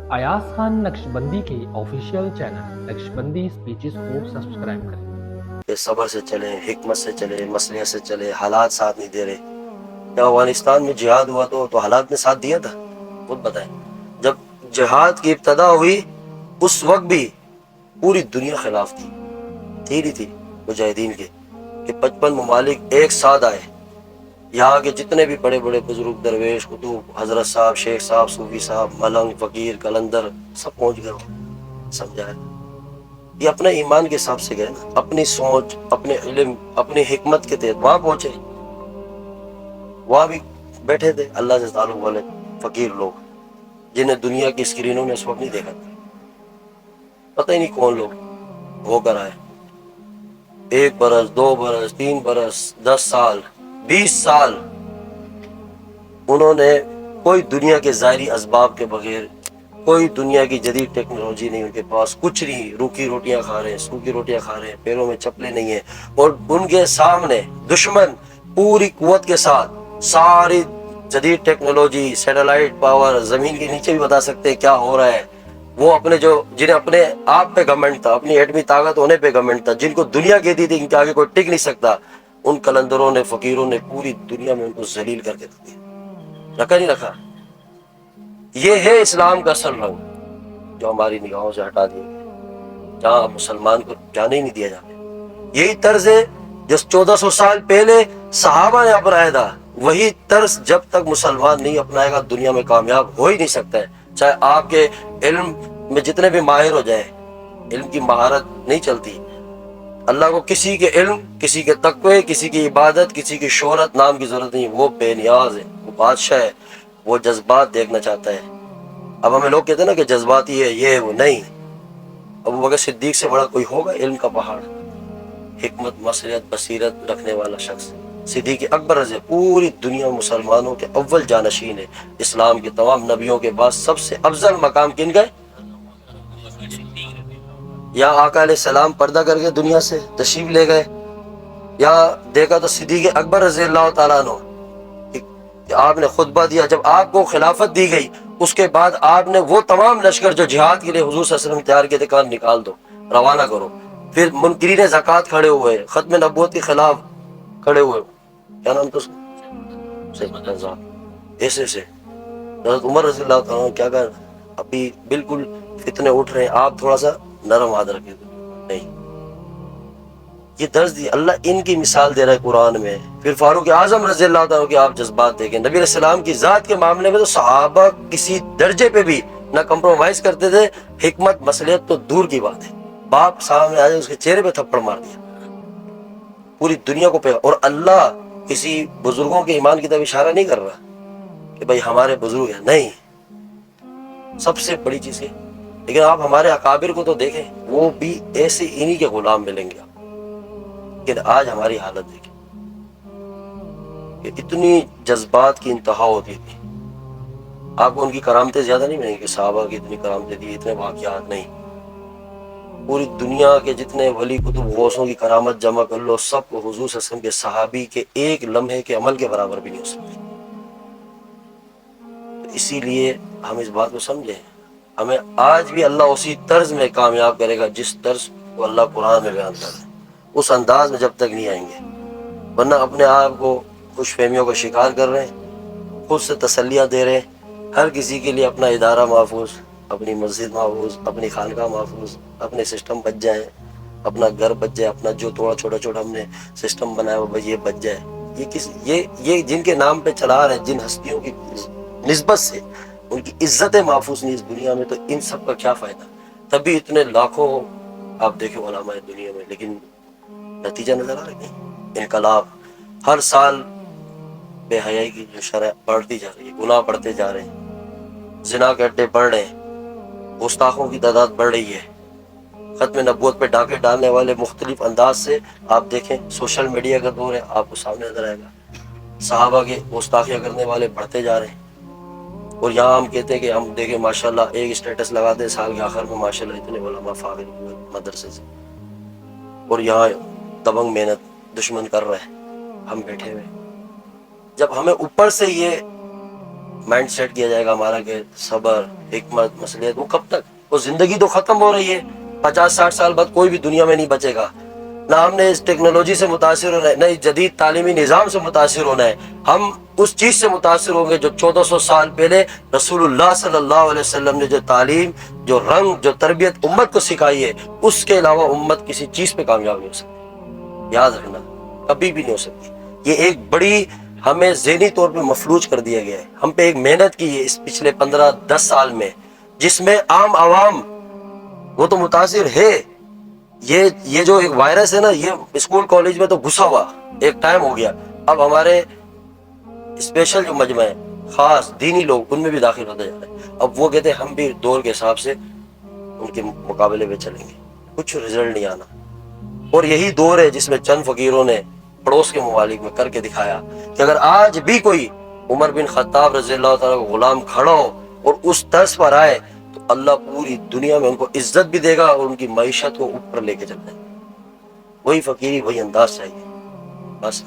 अयाज खान नक्शबंदी के official channel Naqshbandi speeches को subscribe करें। कि सब्र से चले, हिकमत से चले, मसलियत से चले। हालात साथ नहीं दे रहे। जब अफगानिस्तान में जिहाद हुआ तो हालात ने साथ दिया था? खुद बताएं। जब जिहाद की इब्तदा हुई उस वक्त भी पूरी दुनिया खिलाफ थी नहीं थी मुजाहिदीन के कि 55 ममालिक एक साथ आए। यहाँ के जितने भी बड़े बड़े बुजुर्ग, दरवेश, कुतुब, हजरत साहब, शेख साहब, सूफी साहब, मलंग, फकीर, कलंदर सब पहुंच गए। समझाया ये अपने ईमान के हिसाब से गए ना, अपनी सोच, अपने इल्म, अपनी हिकमत के तहत वहां पहुंचे। वहां भी बैठे थे अल्लाह से ताल्लुक वाले फकीर लोग जिन्हें दुनिया की स्क्रीनों ने इस वक्त नहीं देखा था। पता ही नहीं कौन लोग होकर आए। 1 बरस, 2 बरस, 3 बरस, 10 साल, 20 साल उन्होंने कोई दुनिया के ज़ाहिरी असबाब के बगैर, कोई दुनिया की जदीद टेक्नोलॉजी नहीं उनके पास, कुछ नहीं। रूखी रोटियां खा रहे हैं, सूखी रोटियां खा रहे हैं, पैरों में चप्पलें नहीं है। और उनके सामने दुश्मन पूरी कुव्वत के साथ सारी जदीद टेक्नोलॉजी, सैटेलाइट पावर, जमीन के नीचे भी बता सकते हैं क्या हो रहा है। वो अपने जिन्हें अपने आप पे घमंड था, अपनी एटमी ताकत होने पे घमंड था, जिनको दुनिया कहती थी इनके आगे कोई टिक नहीं सकता, उन कलंदरों ने, फकीरों ने पूरी दुनिया में उनको जलील करके रख दिया। रखा नहीं रखा? ये है इस्लाम का असल रंग जो हमारी निगाहों से हटा दिया गया, जहाँ मुसलमान को जाने ही नहीं दिया जाता। यही तर्ज है जो 1400 साल पहले सहाबा ने अपनाया था। वही तर्ज जब तक मुसलमान नहीं अपनाएगा दुनिया में कामयाब हो ही नहीं सकता है। चाहे आपके इल्म में जितने भी माहिर हो जाए, इल्म की महारत नहीं चलती। अल्लाह को किसी के इल्म, किसी के तकवे, किसी की इबादत, किसी की शोहरत नाम की जरूरत नहीं। वो बेनियाज है, वो बादशाह है, वो जज्बात देखना चाहता है। अब हमें लोग कहते हैं ना कि जज्बाती है, ये है, वो नहीं। अबू बकर सिद्दीक से बड़ा कोई होगा इल्म का पहाड़, हिकमत, मसलियत, बसीरत रखने वाला शख्स सिद्दीक अकबर रज़ी पूरी दुनिया मुसलमानों के अव्वल जानशीन है। इस्लाम के तमाम नबियों के बाद सबसे अफजल मकाम किन गए? या आका अलैहिस्सलाम पर्दा करके दुनिया से तशरीफ ले गए, या देखा तो सिद्दीक अकबर रज़ी अल्लाह तआला अन्हु आपने खुतबा दिया। जब आपको खिलाफत दी गई उसके बाद आपने वो तमाम लश्कर जो जिहाद के लिए हुजूर सल्लल्लाहु अलैहि वसल्लम तैयार किए थे, कहा निकाल दो, रवाना करो। फिर मुनकिरीन ज़कात खड़े हुए, खत्म नबूवत के खिलाफ खड़े हुए, क्या नाम था उसका, ऐसे से हज़रत उमर रज़ी अल्लाह तआला अन्हु क्या कर, अभी बिल्कुल फितने उठ रहे हैं, आप थोड़ा सा नरम हाथ रखे। नहीं, ये दर्ज दी अल्लाह इनकी मिसाल दे रहा है कुरान में। फिर फारूक आजम रज़ी अल्लाह तआला के आप जज्बात देखें। नबी अलैहिस्सलाम की जात के मामले में तो सहाबा किसी दर्जे पे भी ना कंप्रोमाइज करते थे। हिकमत, मसलियत तो दूर की बात है, बाप सामने आ जाए उसके चेहरे पे थप्पड़ मार दिया, पूरी दुनिया को पे। और अल्लाह किसी बुजुर्गों के ईमान की तरफ इशारा नहीं कर रहा कि भाई हमारे बुजुर्ग हैं, नहीं, सबसे बड़ी चीज है। लेकिन आप हमारे अकाबिर को तो देखें, वो भी ऐसे इन्हीं के गुलाम मिलेंगे। लेकिन आज हमारी हालत देखें कि इतनी जज्बात की इंतहा होती थी। आपको उनकी करामतें ज्यादा नहीं मिलेंगी कि साहबा की इतनी करामतें थी, इतने वाकयात नहीं। पूरी दुनिया के जितने वली कुतुब गौसों की करामत जमा कर लो, सब हुजूर सल्लल्लाहु अलैहि वसल्लम के सहाबी के एक लम्हे के अमल के बराबर भी नहीं हो सकती। तो इसीलिए हम इस बात को समझें, हमें आज भी अल्लाह उसी तर्ज में कामयाब करेगा जिस तर्ज को अल्लाह कुरान में बयान कर रहा है। उस अंदाज में जब तक नहीं आएंगे, वरना अपने आप को खुशफहमियों का शिकार कर रहे हैं, खुद से तसल्लियाँ दे रहे हैं। हर किसी के लिए अपना इदारा महफूज, अपनी मस्जिद महफूज, अपनी खानका महफूज, अपने सिस्टम बच जाए, अपना घर बच जाए, अपना जो थोड़ा छोटा छोटा हमने सिस्टम बनाया वो ये बच जाए। ये जिनके नाम पे चला रहे हैं, जिन हस्तियों की निस्बत से उनकी इज्जतें महफूज नहीं इस दुनिया में, तो इन सब का क्या फायदा? तभी इतने लाखों आप देखें उलमाए दुनिया में, लेकिन नतीजा नजर आ रहा है। इनकलाब, हर साल बेहयाई की जो शरह बढ़ती जा रही है, गुनाह बढ़ते जा रहे हैं, जिना के अड्डे बढ़ रहे हैं, गुस्ताखों की तादाद बढ़ रही है, खत्म नबूवत पे डाके डालने वाले मुख्तलिफ अंदाज से आप देखें, सोशल मीडिया का दौर है, आपको सामने नजर आएगा। सहाबा के गुस्ताखियां करने वाले बढ़ते जा रहे हैं। और यहाँ हम कहते हैं कि हम देखें माशाल्लाह, एक स्टेटस लगाते हैं साल के आखिर में, माशाल्लाह इतने उलमा फारिग हुए मदरसे से, और यहाँ दबंग मेहनत दुश्मन कर रहे हैं, हम बैठे हुए। जब हमें ऊपर से ये مائنڈ سیٹ کیا جائے گا ہمارا کہ صبر، حکمت، مصلحت، وہ کب تک؟ وہ زندگی تو ختم ہو رہی ہے، 50-60 سال بعد کوئی بھی دنیا میں نہیں بچے گا۔ نہ ہم نے اس ٹیکنالوجی سے متاثر ہونا ہے، نہ اس جدید تعلیمی نظام سے متاثر ہونا ہے، ہم اس چیز سے متاثر ہوں گے جو 1400 سال پہلے رسول اللہ صلی اللہ علیہ وسلم نے جو تعلیم، جو رنگ، جو تربیت امت کو سکھائی ہے، اس کے علاوہ امت کسی چیز پہ کامیاب نہیں ہو سکتی، یاد رکھنا، کبھی بھی نہیں ہو سکتی۔ یہ ایک بڑی ہمیں ذہنی طور پہ مفلوج کر دیا گیا ہے، ہم پہ ایک محنت کی ہے اس پچھلے 15-10 سال میں، جس میں عام عوام وہ تو متاثر ہے۔ یہ جو ایک وائرس ہے نا، یہ اسکول کالج میں تو گھسا ہوا ایک ٹائم ہو گیا، اب ہمارے اسپیشل جو مجمع ہے، خاص دینی لوگ، ان میں بھی داخل ہوتا جاتا ہے۔ اب وہ کہتے ہیں ہم بھی دور کے حساب سے ان کے مقابلے میں چلیں گے، کچھ رزلٹ نہیں آنا۔ اور یہی دور ہے جس میں چند فقیروں نے پڑوس کے ممالک میں کر کے دکھایا کہ اگر آج بھی کوئی عمر بن خطاب رضی اللہ تعالیٰ کا غلام کھڑا ہو اور اس طرز پر آئے تو اللہ پوری دنیا میں ان کو عزت بھی دے گا اور ان کی معیشت کو اوپر لے کے چلتا ہے۔ وہی فقیری، وہی انداز چاہیے بس۔